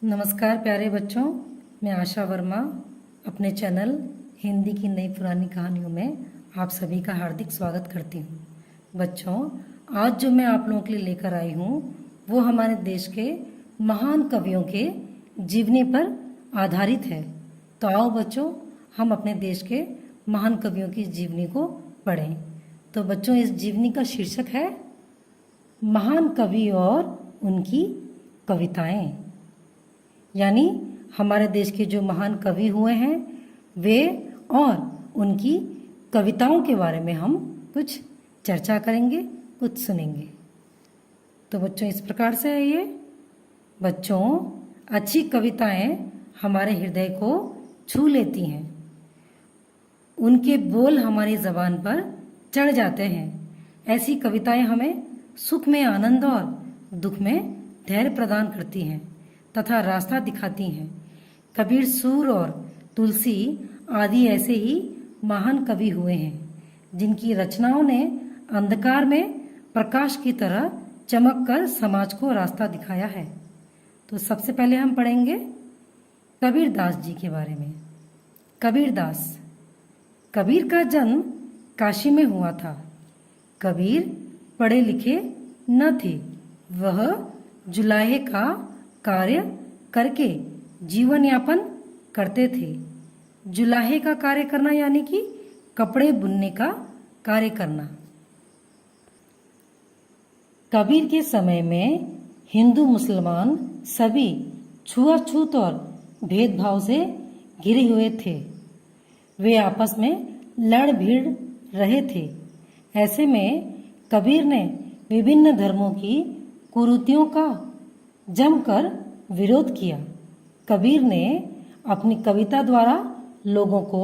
नमस्कार प्यारे बच्चों, मैं आशा वर्मा अपने चैनल हिंदी की नई पुरानी कहानियों में आप सभी का हार्दिक स्वागत करती हूँ। बच्चों, आज जो मैं आप लोगों के लिए लेकर आई हूँ वो हमारे देश के महान कवियों के जीवनी पर आधारित है। तो आओ बच्चों, हम अपने देश के महान कवियों की जीवनी को पढ़ें। तो बच्चों, इस जीवनी का शीर्षक है महान कवि और उनकी कविताएं। यानी हमारे देश के जो महान कवि हुए हैं वे और उनकी कविताओं के बारे में हम कुछ चर्चा करेंगे, कुछ सुनेंगे। तो बच्चों, इस प्रकार से है ये। बच्चों, अच्छी कविताएं हमारे हृदय को छू लेती हैं, उनके बोल हमारी जबान पर चढ़ जाते हैं। ऐसी कविताएं हमें सुख में आनंद और दुख में धैर्य प्रदान करती हैं तथा रास्ता दिखाती हैं। कबीर, सूर और तुलसी आदि ऐसे ही महान कवि हुए हैं जिनकी रचनाओं ने अंधकार में प्रकाश की तरह चमककर समाज को रास्ता दिखाया है। तो सबसे पहले हम पढ़ेंगे कबीर दास जी के बारे में। कबीर दास। कबीर का जन्म काशी में हुआ था। कबीर पढ़े लिखे न थे। वह जुलाहे का कार्य करके जीवन यापन करते थे। जुलाहे का कार्य करना यानी कि कपड़े बुनने का कार्य करना। कबीर के समय में हिंदू मुसलमान सभी छुआछूत और भेदभाव से घिरे हुए थे। वे आपस में लड़ भिड़ रहे थे। ऐसे में कबीर ने विभिन्न धर्मों की कुरीतियों का जमकर विरोध किया। कबीर ने अपनी कविता द्वारा लोगों को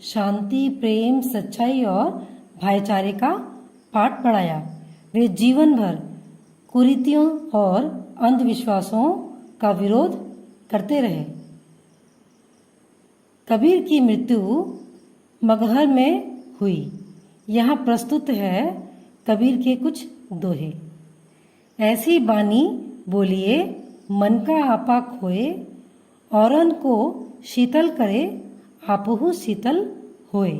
शांति, प्रेम, सच्चाई और भाईचारे का पाठ पढ़ाया। वे जीवन भर कुरीतियों और अंधविश्वासों का विरोध करते रहे। कबीर की मृत्यु मगहर में हुई। यहाँ प्रस्तुत है कबीर के कुछ दोहे। ऐसी बानी बोलिए मन का आपा खोए, औरन को शीतल करे आपहु शीतल होए।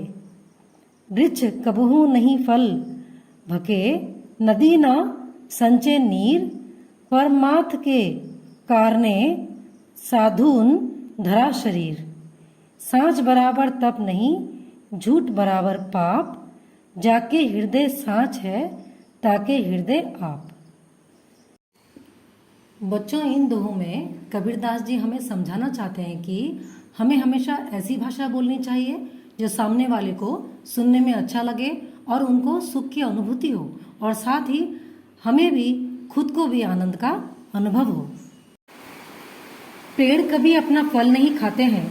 वृक्ष कबहु नहीं फल भके, नदी ना संचे नीर, परमार्थ के कारणे साधुन धरा शरीर। सांझ बराबर तप नहीं, झूठ बराबर पाप, जाके हृदय सांच है ताके हृदय आप। बच्चों, इन दोहों में कबीरदास जी हमें समझाना चाहते हैं कि हमें हमेशा ऐसी भाषा बोलनी चाहिए जो सामने वाले को सुनने में अच्छा लगे और उनको सुख की अनुभूति हो, और साथ ही हमें भी खुद को भी आनंद का अनुभव हो। पेड़ कभी अपना फल नहीं खाते हैं,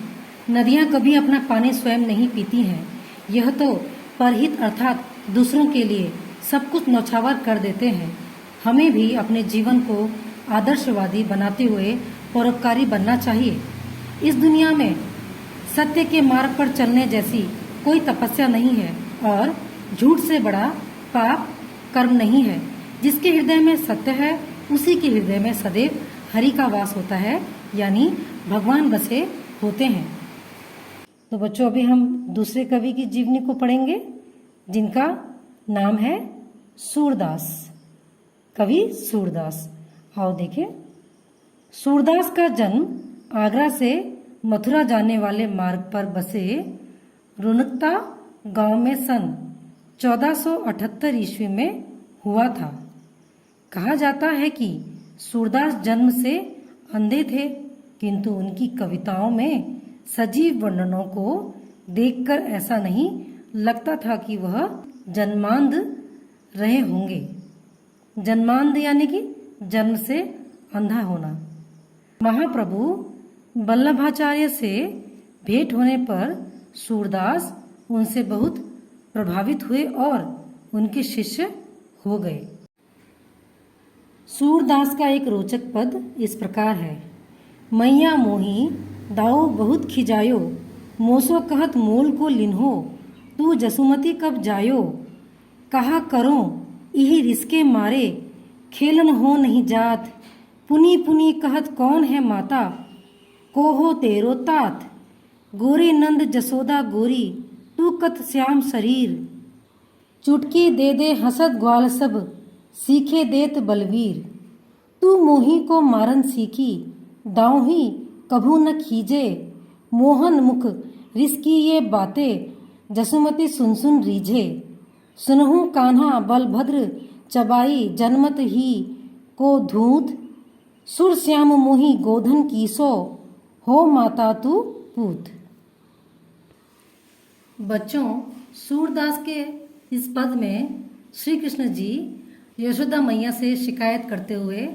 नदियाँ कभी अपना पानी स्वयं नहीं पीती हैं। यह तो परहित अर्थात दूसरों के लिए सब कुछ न्यौछावर कर देते हैं। हमें भी अपने जीवन को आदर्शवादी बनाते हुए परोपकारी बनना चाहिए। इस दुनिया में सत्य के मार्ग पर चलने जैसी कोई तपस्या नहीं है और झूठ से बड़ा पाप कर्म नहीं है। जिसके हृदय में सत्य है उसी के हृदय में सदैव हरि का वास होता है, यानी भगवान बसे होते हैं। तो बच्चों, अभी हम दूसरे कवि की जीवनी को पढ़ेंगे जिनका नाम है सूरदास। कवि सूरदास। आओ देखें। सूरदास का जन्म आगरा से मथुरा जाने वाले मार्ग पर बसे रुनकता गांव में सन 1478 ईस्वी में हुआ था। कहा जाता है कि सूरदास जन्म से अंधे थे, किंतु उनकी कविताओं में सजीव वर्णनों को देखकर ऐसा नहीं लगता था कि वह जन्मांध रहे होंगे। जन्मांध यानी कि जन्म से अंधा होना। महाप्रभु वल्लभाचार्य से भेंट होने पर सूरदास उनसे बहुत प्रभावित हुए और उनके शिष्य हो गए। सूरदास का एक रोचक पद इस प्रकार है। मैया मोही दाऊ बहुत खिजायो, मोसो कहत मोल को लिन्हो, तू जसुमती कब जायो, कहा करो यही रिसके मारे, खेलन हो नहीं जात, पुनी पुनी कहत कौन है माता, कोहो तेरो तात, गोरे नंद जसोदा गोरी, तू कत श्याम शरीर। चुटकी दे दे हसत ग्वाल सब, सीखे देत बलवीर। तू मोही को मारन सीखी, दाँव ही कभू न खीजे। मोहन मुख रिसकी ये बातें, जसुमती सुन सुन रीझे। सुनहु कान्हा बलभद्र, चबाई जनमत ही को धूत। सुर श्याम मोही गोधन कीसो, हो माता तू पूत। बच्चों, सूरदास के इस पद में श्री कृष्ण जी यशोदा मैया से शिकायत करते हुए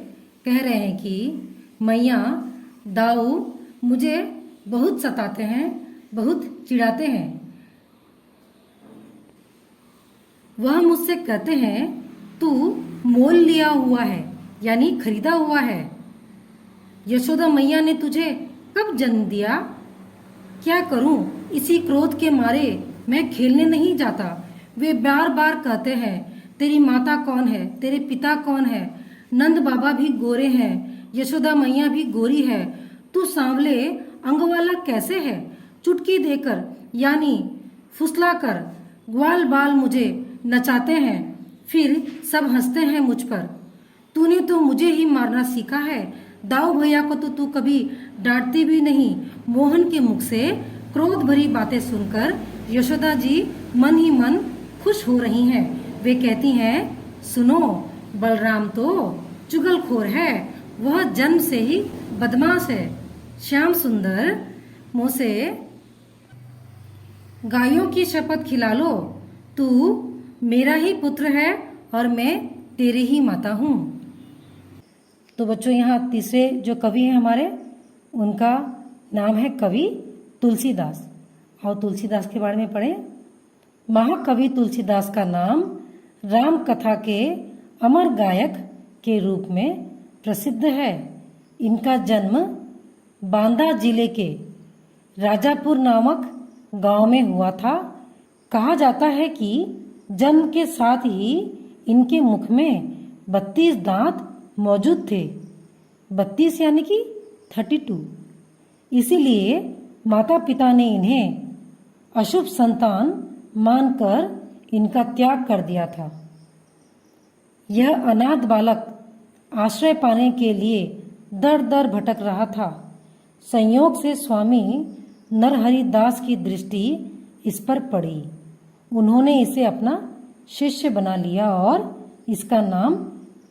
कह रहे हैं कि मैया, दाऊ मुझे बहुत सताते हैं, बहुत चिढ़ाते हैं। वह मुझसे कहते हैं तू मोल लिया हुआ है, यानी खरीदा हुआ है। यशोदा मैया ने तुझे कब जन्म दिया? क्या करूं, इसी क्रोध के मारे मैं खेलने नहीं जाता। वे बार बार कहते हैं तेरी माता कौन है, तेरे पिता कौन है। नंद बाबा भी गोरे हैं, यशोदा मैया भी गोरी है, तू सांवले अंग वाला कैसे है। चुटकी देकर यानी फुसला कर ग्वाल बाल मुझे नचाते हैं, फिर सब हंसते हैं मुझ पर। तूने तो मुझे ही मारना सीखा है, दाऊ भैया को तो तू कभी डांटती भी नहीं। मोहन के मुख से क्रोध भरी बातें सुनकर यशोदा जी मन ही मन खुश हो रही हैं। वे कहती हैं, सुनो, बलराम तो चुगलखोर है, वह जन्म से ही बदमाश है। श्याम सुंदर मुझसे गायों की शपथ खिला लो, तू मेरा ही पुत्र है और मैं तेरी ही माता हूँ। तो बच्चों, यहाँ तीसरे जो कवि हैं हमारे, उनका नाम है कवि तुलसीदास। और तुलसीदास के बारे में पढ़ें। महाकवि तुलसीदास का नाम राम कथा के अमर गायक के रूप में प्रसिद्ध है। इनका जन्म बांदा जिले के राजापुर नामक गांव में हुआ था। कहा जाता है कि जन्म के साथ ही इनके मुख में 32 दांत मौजूद थे। 32 यानी कि 32। इसीलिए माता पिता ने इन्हें अशुभ संतान मानकर इनका त्याग कर दिया था। यह अनाथ बालक आश्रय पाने के लिए दर दर भटक रहा था। संयोग से स्वामी नरहरि दास की दृष्टि इस पर पड़ी। उन्होंने इसे अपना शिष्य बना लिया और इसका नाम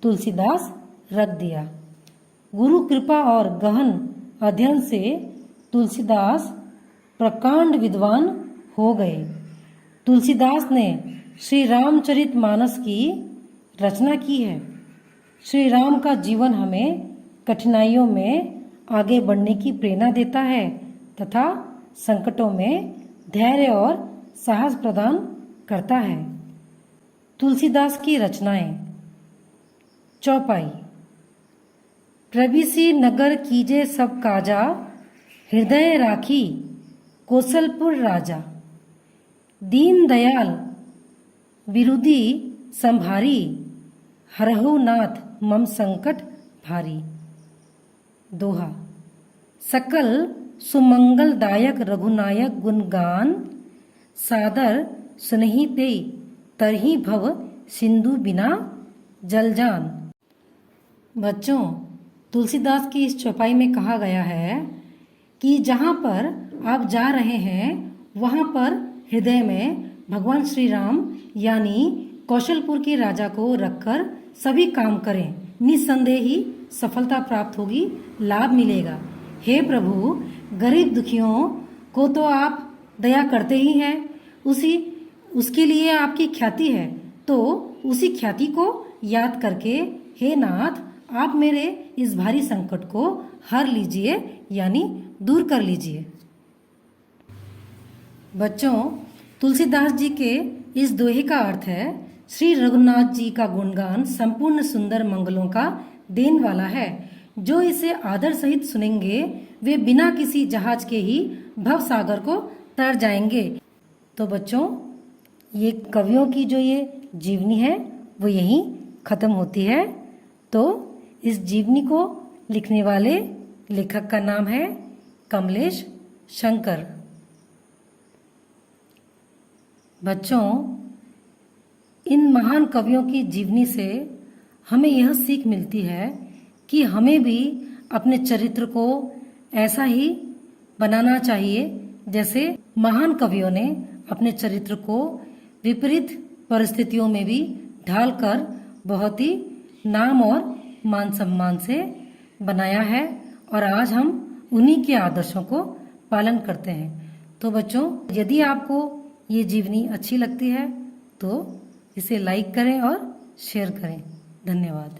तुलसीदास रख दिया। गुरु कृपा और गहन अध्ययन से तुलसीदास प्रकांड विद्वान हो गए। तुलसीदास ने श्री रामचरितमानस की रचना की है। श्री राम का जीवन हमें कठिनाइयों में आगे बढ़ने की प्रेरणा देता है तथा संकटों में धैर्य और साहस प्रदान करता है। तुलसीदास की रचनाएं। चौपाई। प्रविसी नगर कीजे सब काजा, हृदय राखी कौशलपुर राजा। दीन दयाल विरुदी संभारी, हरहु नाथ मम संकट भारी। दोहा। सकल सुमंगलदायक रघुनायक गुणगान, सादर सुनहि ते तरहि भव सिंधु बिना जलजान। बच्चों, तुलसीदास की इस चौपाई में कहा गया है कि जहाँ पर आप जा रहे हैं वहाँ पर हृदय में भगवान श्री राम यानी कौशलपुर के राजा को रखकर सभी काम करें। निस्संदेह ही सफलता प्राप्त होगी, लाभ मिलेगा। हे प्रभु, गरीब दुखियों को तो आप दया करते ही हैं, उसके लिए आपकी ख्याति है। तो उसी ख्याति को याद करके हे नाथ, आप मेरे इस भारी संकट को हर लीजिए यानी दूर कर लीजिए। बच्चों, तुलसीदास जी के इस दोहे का अर्थ है, श्री रघुनाथ जी का गुणगान संपूर्ण सुंदर मंगलों का देन वाला है। जो इसे आदर सहित सुनेंगे वे बिना किसी जहाज के ही भव सागर को तर जाएंगे। तो बच्चों, ये कवियों की जो ये जीवनी है वो यहीं खत्म होती है। तो इस जीवनी को लिखने वाले लेखक का नाम है कमलेश शंकर। बच्चों, इन महान कवियों की जीवनी से हमें यह सीख मिलती है कि हमें भी अपने चरित्र को ऐसा ही बनाना चाहिए जैसे महान कवियों ने अपने चरित्र को विपरीत परिस्थितियों में भी ढालकर बहुत ही नाम और मान सम्मान से बनाया है और आज हम उन्हीं के आदर्शों को पालन करते हैं। तो बच्चों, यदि आपको ये जीवनी अच्छी लगती है तो इसे लाइक करें और शेयर करें। धन्यवाद।